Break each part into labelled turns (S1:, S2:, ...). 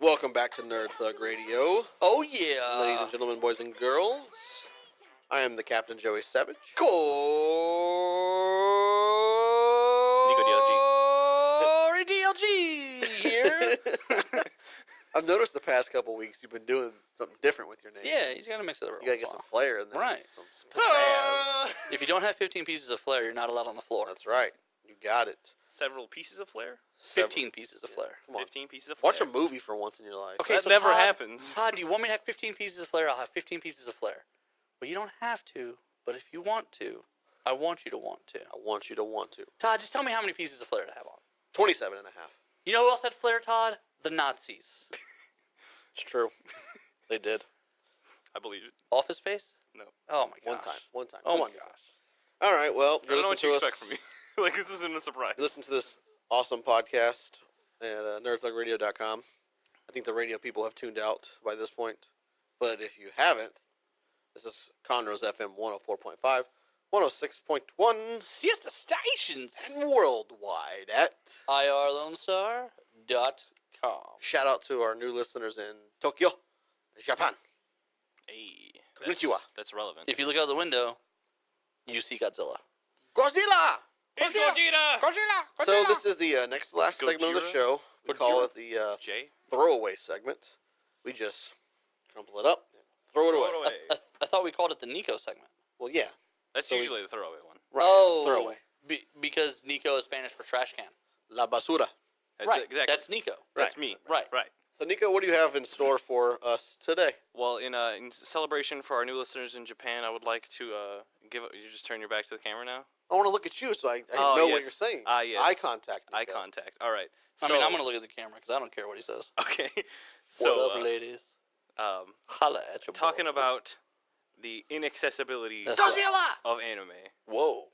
S1: Welcome back to Nerd Thug Radio.
S2: Oh, yeah.
S1: Ladies and gentlemen, boys and girls. I am the Captain Joey Savage.
S2: Corey DLG here.
S1: I've noticed the past couple weeks you've been doing something different with your name.
S2: Yeah, he's got to mix it up.
S1: You gotta get some flair in there.
S2: Right.
S1: Some pizzazz.
S2: If you don't have 15 pieces of flair, you're not allowed on the floor.
S1: That's right. You got it.
S3: Several pieces of flair?
S2: 15 pieces of flair.
S1: Come on.
S3: 15 pieces of flair.
S1: Watch a movie for once in your life.
S2: Okay,
S3: That
S2: so
S3: never
S2: Todd,
S3: happens.
S2: Todd, do you want me to have 15 pieces of flair? I'll have 15 pieces of flair. Well, you don't have to, but if you want to, I want you to want to.
S1: I want you to want to.
S2: Todd, just tell me how many pieces of flair to have on.
S1: 27 and a half.
S2: You know who else had flair, Todd? The Nazis.
S1: It's true. They did.
S3: I believe it.
S2: Office Space?
S3: No.
S2: Oh, my gosh.
S1: One time.
S2: Oh,
S1: Come
S2: my
S1: on.
S2: gosh.
S1: All right, well,
S3: I don't know what you expect from me. Like, this isn't a surprise.
S1: Listen to this awesome podcast at nerdthugradio.com. I think the radio people have tuned out by this point. But if you haven't, this is Conroe's FM 104.5, 106.1,
S2: Siesta Stations.
S1: and worldwide at
S2: irlonestar.com.
S1: Shout out to our new listeners in Tokyo, Japan.
S3: Hey.
S1: Konnichiwa.
S3: That's relevant.
S2: If you look out the window, you see Godzilla.
S1: Godzilla!
S3: It's Gogeta!
S1: So this is the next to last segment of the
S3: Gojira?
S1: show. We call it the
S3: Jay?
S1: throwaway segment. We just crumple it up and throw it away.
S3: Throw it away.
S2: I thought we called it the Nico segment.
S1: Well, yeah.
S3: That's
S1: So
S3: usually the throwaway one.
S1: Right,
S2: Oh.
S1: it's throwaway.
S2: Because Nico is Spanish for trash can.
S1: La basura.
S3: That's
S2: Right.
S3: Exactly.
S2: That's Nico.
S3: That's me.
S2: Right.
S3: Right.
S1: So, Nico, what do you have in store for us today?
S3: Well, in celebration for our new listeners in Japan, I would like to give. You just turn your back to the camera now.
S1: I want to look at you so I
S3: Oh,
S1: know
S3: yes.
S1: what you're saying.
S3: Yes.
S1: Eye contact.
S3: Eye
S1: Nico.
S3: contact. All right.
S2: I mean, I'm going to look at the camera because I don't care what he says.
S3: Okay.
S2: What
S3: So,
S2: up, ladies?
S3: um,
S2: Holla at your
S3: talking
S2: boy.
S3: about the inaccessibility
S2: That's
S1: Godzilla!
S3: of anime.
S2: Whoa.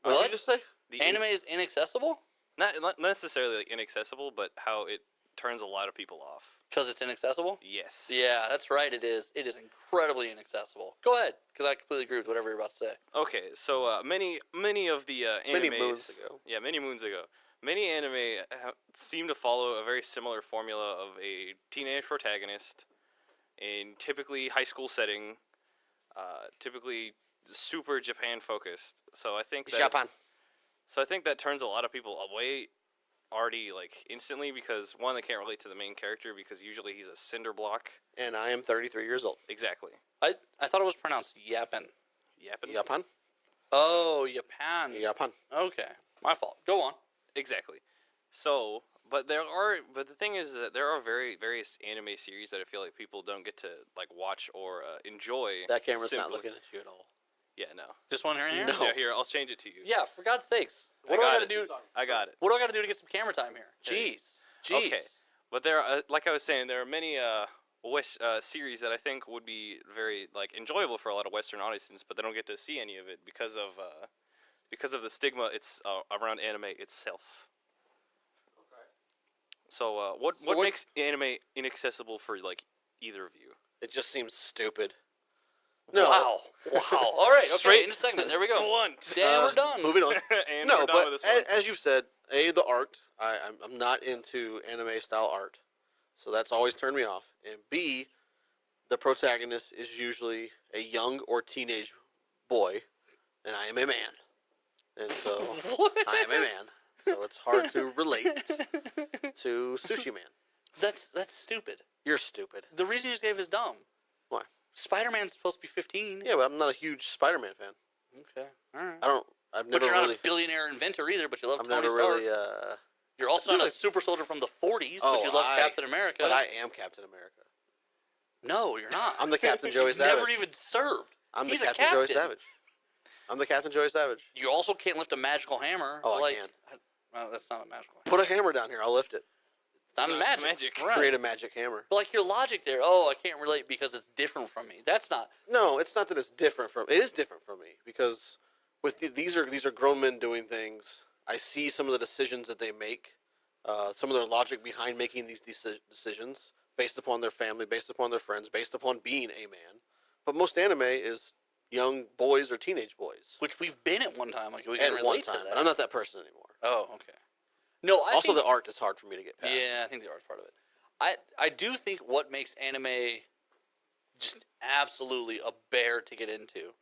S1: What did
S2: What?
S1: you just say?
S3: The
S2: Anime is inaccessible?
S3: not necessarily like inaccessible, but how it turns a lot of people off.
S2: Because it's inaccessible?
S3: Yes.
S2: Yeah, that's right. It is. It is incredibly inaccessible. Go ahead, because I completely agree with whatever you're about to say.
S3: Okay, so many of the animes.
S1: Many moons ago.
S3: Yeah, many moons ago. Many anime seem to follow a very similar formula of a teenage protagonist in typically high school setting, typically super Japan focused. So I think
S1: Japan.
S3: So I think that turns a lot of people away already like instantly because one, they can't relate to the main character because usually he's a cinder block.
S1: And I am 33 years old.
S3: Exactly.
S2: I thought it was pronounced yappin.
S3: Yappin'.
S1: Japan?
S2: Oh, Japan.
S1: Japan.
S2: Okay, my fault. Go on.
S3: Exactly. So, but the thing is that there are various anime series that I feel like people don't get to like watch or enjoy.
S1: That camera's not
S3: simply-
S1: looking at you at all.
S3: Yeah, no.
S2: Just one here.
S1: No.
S3: Yeah, here, I'll change it to you.
S2: Yeah, for God's sakes. What do I
S3: got
S2: gotta
S3: it.
S2: do?
S3: I got it.
S2: What do I gotta do to get some camera time here? Jeez. Jeez.
S3: Okay. But there, are, like I was saying, there are many series that I think would be very like enjoyable for a lot of Western audiences, but they don't get to see any of it because of the stigma it's around anime itself.
S1: Okay.
S3: So, what makes anime inaccessible for like either of you?
S1: It just seems stupid.
S2: No. Wow. All right. Okay.
S3: Straight-
S2: In the segment. There we go.
S3: Blunt.
S2: Damn, we're done.
S1: Moving on.
S3: And
S1: No,
S3: we're done
S1: but
S3: with this one.
S1: as you've said, the art. I'm not into anime style art, so that's always turned me off. And B, the protagonist is usually a young or teenage boy, and I am a man, and so I am a man. So it's hard to relate to Sushi Man.
S2: That's stupid.
S1: You're stupid.
S2: The reason you just gave is dumb.
S1: Why?
S2: Spider-Man's supposed to be 15.
S1: Yeah, but I'm not a huge Spider-Man fan.
S2: Okay. All right.
S1: I've
S2: But
S1: never
S2: you're not
S1: really.
S2: a billionaire inventor either. But you love
S1: I've
S2: Tony
S1: never
S2: Stark.
S1: really.
S2: You're also
S1: I
S2: not
S1: feel
S2: a
S1: like-
S2: super soldier from the 40s,
S1: Oh,
S2: but you love Captain America.
S1: But I am Captain America.
S2: No, you're not.
S1: I'm the Captain Joey
S2: You've
S1: Savage.
S2: never even served.
S1: I'm the
S2: He's a
S1: Captain Joey
S2: captain.
S1: Savage. I'm the Captain Joey Savage.
S2: You also can't lift a magical hammer.
S1: Oh, I
S2: like,
S1: can.
S2: Well, that's not a magical hammer.
S1: Put a hammer down here. I'll lift it.
S2: It's not
S3: It's not
S2: magic.
S3: magic.
S2: Right.
S1: Create a magic hammer.
S2: But like your logic there, I can't relate because it's different from me. That's not.
S1: No, it's not that it's different from. It is different from me because these are grown men doing things. I see some of the decisions that they make, some of their logic behind making these decisions based upon their family, based upon their friends, based upon being a man. But most anime is young boys or teenage boys.
S2: Which we've been at one time. Like we can
S1: At
S2: relate
S1: one
S2: to
S1: time,
S2: that.
S1: but I'm not that person anymore.
S2: Oh, okay. No, I
S1: Also,
S2: think,
S1: the art is hard for me to get past.
S2: Yeah, I think the art's part of it. I do think what makes anime just absolutely a bear to get into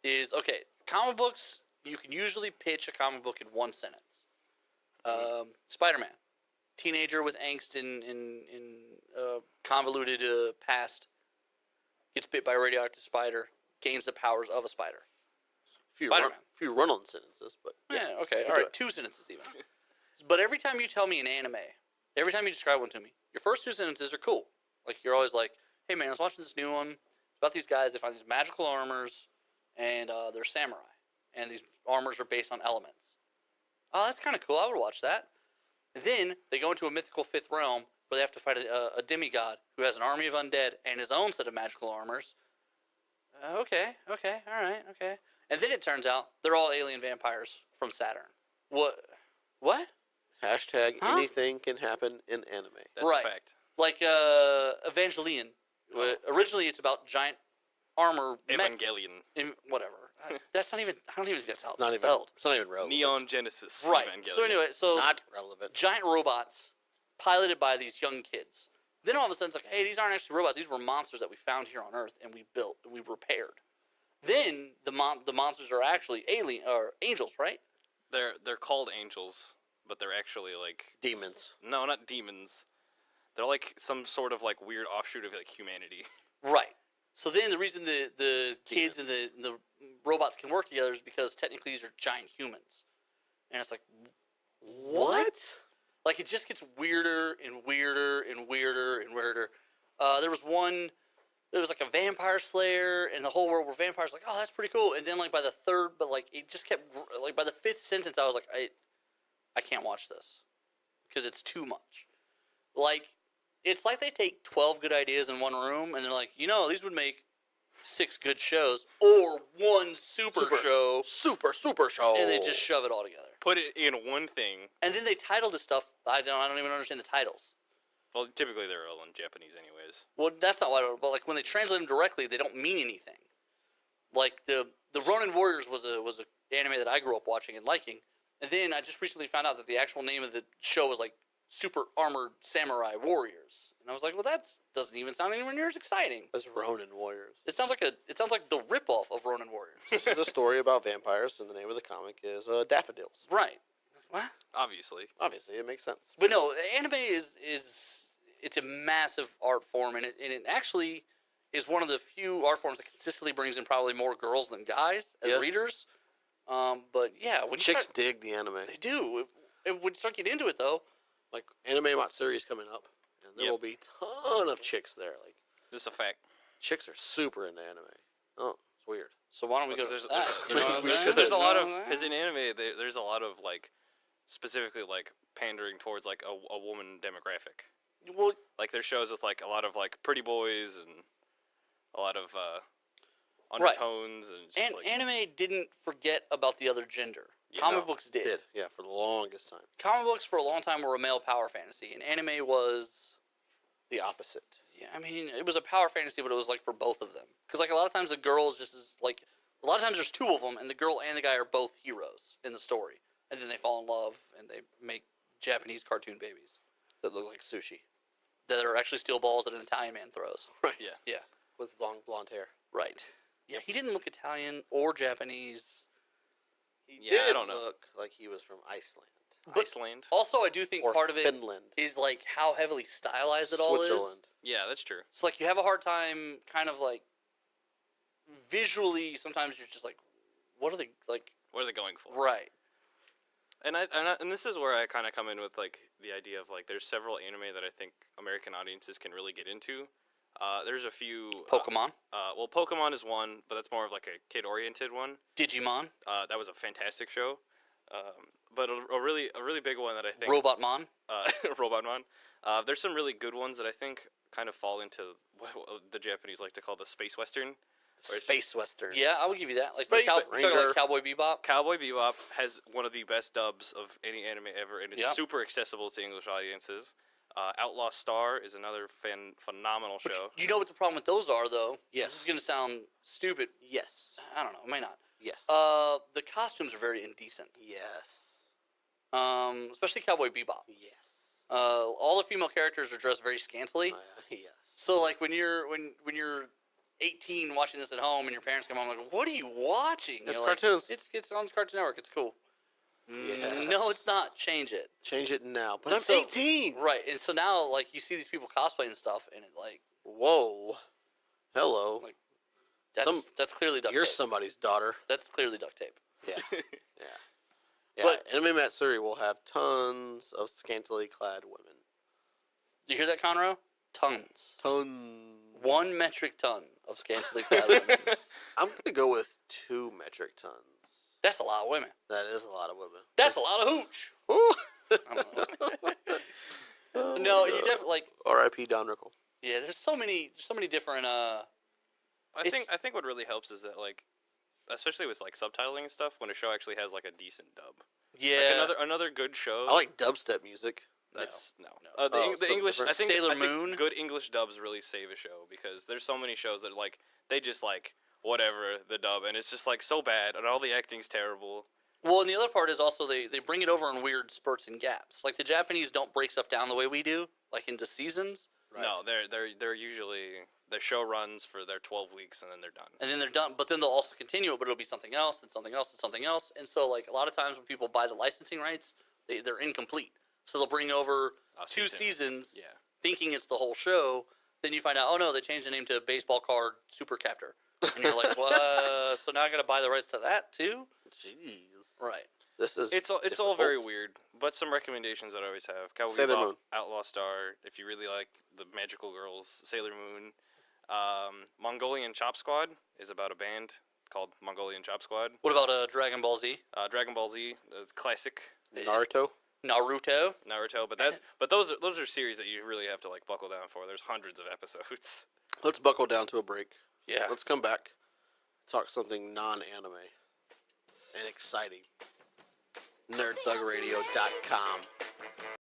S2: is, okay, comic books, you can usually pitch a comic book in one sentence. Spider-Man, teenager with angst in convoluted past, gets bit by a radioactive spider, gains the powers of a spider. Spider-Man.
S1: Few run-on sentences, but
S2: Yeah, okay, all right, 2 sentences even. But every time you tell me an anime, every time you describe one to me, your first 2 sentences are cool. Like, you're always like, hey man, I was watching this new one. It's about these guys, they find these magical armors, and they're samurai. And these armors are based on elements. Oh, that's kind of cool. I would watch that. And then they go into a mythical 5th realm where they have to fight a demigod who has an army of undead and his own set of magical armors. Okay, all right. And then it turns out they're all alien vampires from Saturn. What?
S1: hashtag
S2: Huh?
S1: anything can happen in anime.
S3: That's
S2: Right.
S3: a fact.
S2: Like Evangelion. Originally, it's about giant armor.
S3: Evangelion.
S2: Whatever. That's not even. I don't even think that's how it's
S1: Not even.
S2: spelled.
S1: It's not even relevant.
S3: Neon Genesis.
S2: Right.
S3: Evangelion.
S2: So anyway,
S1: Not relevant.
S2: giant robots piloted by these young kids. Then all of a sudden, it's like, hey, these aren't actually robots. These were monsters that we found here on Earth and we built and we repaired. Then the monsters are actually alien or angels, right?
S3: They're called angels, but they're actually like
S1: Demons.
S3: No, not demons. They're like some sort of like weird offshoot of like humanity.
S2: Right. So then the reason the kids and the robots can work together is because technically these are giant humans. And it's like, what? Like, it just gets weirder and weirder and weirder and weirder. There was like a vampire slayer in the whole world where vampires like, oh, that's pretty cool. And then like by the third, but like it just kept, like by the 5th sentence, I was like, I can't watch this because it's too much. Like, it's like they take 12 good ideas in one room and they're like, these would make 6 good shows or one super show.
S1: Super show.
S2: And they just shove it all together.
S3: Put it in one thing.
S2: And then they title this stuff. I don't even understand the titles.
S3: Well, typically they're all in Japanese anyways.
S2: Well, that's not why. But like when they translate them directly, they don't mean anything. Like the Ronin Warriors was a anime that I grew up watching and liking, and then I just recently found out that the actual name of the show was like Super Armored Samurai Warriors, and I was like, well, that doesn't even sound anywhere near as exciting.
S1: That's Ronin Warriors.
S2: It sounds like the ripoff of Ronin Warriors.
S1: This is a story about vampires, and the name of the comic is Daffodils.
S2: Right. What?
S3: Obviously.
S1: Obviously, it makes sense.
S2: But no, anime is it's a massive art form, and it actually is one of the few art forms that consistently brings in probably more girls than guys as readers. But yeah, when
S1: Chicks dig the anime.
S2: they do. When you start getting into it, though,
S1: Like Anime Matsuri's coming up, and there will be a ton of chicks there. Like
S3: Just a fact.
S1: chicks are super into anime. Oh, it's weird.
S2: so why don't we go
S3: Because
S2: to
S3: there's,
S2: that? You know what I'm saying?
S3: because there's a lot of
S2: You know what I'm
S3: because
S2: saying?
S3: in anime there's a lot of like specifically like pandering towards like a woman demographic.
S2: Well,
S3: Like there's shows with like a lot of like pretty boys and a lot of
S2: Right.
S3: undertones and just
S2: and
S3: like
S2: anime didn't forget about the other gender.
S3: Yeah,
S2: Comic
S3: no,
S2: books did.
S1: Yeah, for the longest time.
S2: Comic books for a long time were a male power fantasy, and anime was.
S1: The opposite.
S2: Yeah, I mean, it was a power fantasy, but it was like for both of them. Because like a lot of times the girl is just as like a lot of times there's 2 of them, and the girl and the guy are both heroes in the story, and then they fall in love and they make Japanese cartoon babies
S1: That look like sushi.
S2: that are actually steel balls that an Italian man throws.
S1: Right.
S3: Yeah.
S2: Yeah,
S1: With long blonde hair.
S2: right. Yeah, he didn't look Italian or Japanese.
S1: He
S3: Yeah,
S1: did
S3: I don't know.
S1: look like he was from Iceland.
S2: But-
S3: Iceland.
S2: Also, I do think
S1: Or
S2: part of it
S1: Finland.
S2: is like how heavily stylized it all is.
S1: Switzerland.
S3: Yeah, that's true.
S2: So like you have a hard time kind of like visually. Sometimes you're just like, what are they like?
S3: What are they going for?
S2: Right.
S3: And this is where I kind of come in with like the idea of like there's several anime that I think American audiences can really get into. There's a few
S2: Pokemon,
S3: well, Pokemon is one, but that's more of like a kid-oriented one.
S2: Digimon,
S3: That was a fantastic show. But a really big one that I think
S2: Robotmon.
S3: Robotmon. There's some really good ones that I think kind of fall into what the Japanese like to call the space western. Where it's
S1: Space Western.
S2: Yeah, I would give you that. Like,
S1: Space
S2: you're talking
S1: Ranger.
S2: like Cowboy Bebop.
S3: Cowboy Bebop has one of the best dubs of any anime ever, and it's
S2: Yep.
S3: super accessible to English audiences. Outlaw Star is another phenomenal show.
S2: You know what the problem with those are, though?
S1: Yes.
S2: This is going to sound stupid.
S1: Yes.
S2: I don't know. It may not.
S1: Yes.
S2: The costumes are very indecent.
S1: Yes.
S2: Especially Cowboy Bebop.
S1: Yes.
S2: All the female characters are dressed very scantily.
S1: Yes.
S2: So like when you're 18 watching this at home and your parents come home like, what are you watching?
S1: It's
S2: You're
S1: cartoons.
S2: Like, it's on Cartoon Network. It's cool.
S1: Yes.
S2: No, it's not. Change it.
S1: Change it now. But
S2: And
S1: I'm
S2: so-
S1: 18.
S2: Right. And so now like you see these people cosplaying and stuff, and it like
S1: Whoa. Hello.
S2: Like, that's clearly duct
S1: You're
S2: tape.
S1: somebody's daughter.
S2: That's clearly duct tape.
S1: Yeah. Yeah. Yeah.
S2: But-
S1: Anime Matsuri will have tons of scantily clad women.
S2: You hear that, Conroe? Tons.
S1: Tons.
S2: 1 metric ton of scantily clad women.
S1: I'm going to go with 2 metric tons.
S2: That's a lot of women.
S1: That is a lot of women.
S2: That's a lot of hooch.
S1: Ooh.
S2: I don't know. No, you definitely like.
S1: R.I.P. Don Rickle.
S2: Yeah, there's so many different.
S3: I think what really helps is that like, especially with like subtitling and stuff, when a show actually has like a decent dub.
S2: Yeah.
S3: Like another good show.
S1: I like dubstep music.
S3: That's no.
S2: No.
S3: The English. I think
S2: Sailor
S3: I think
S2: Moon?
S3: good English dubs really save a show because there's so many shows that like they just like whatever the dub and it's just like so bad and all the acting's terrible.
S2: Well, and the other part is also they bring it over in weird spurts and gaps. Like the Japanese don't break stuff down the way we do, like into seasons.
S1: Right.
S3: No, they're usually the show runs for their 12 weeks and then they're done.
S2: And then they're done, but then they'll also continue it, but it'll be something else and something else and something else. And so, like, a lot of times when people buy the licensing rights, they're incomplete. So they'll bring over two seasons
S3: Yeah.
S2: thinking it's the whole show. Then you find out, oh, no, they changed the name to Baseball Card Super Captor. And you're like, what? So now I got to buy the rights to that, too?
S1: Jeez.
S2: Right.
S1: This is
S3: It's all very weird, but some recommendations I'd always have. Cowboy
S1: Sailor
S3: Bebop,
S1: Moon.
S3: Outlaw Star, if you really like the magical girls, Sailor Moon. Mongolian Chop Squad is about a band called Mongolian Chop Squad.
S2: What about Dragon Ball Z?
S3: Dragon Ball Z, classic.
S1: Naruto.
S2: Naruto?
S3: Naruto, but those are series that you really have to like buckle down for. There's hundreds of episodes.
S1: Let's buckle down to a break.
S2: Yeah.
S1: Let's come back. Talk something non-anime and exciting. NerdThugRadio.com.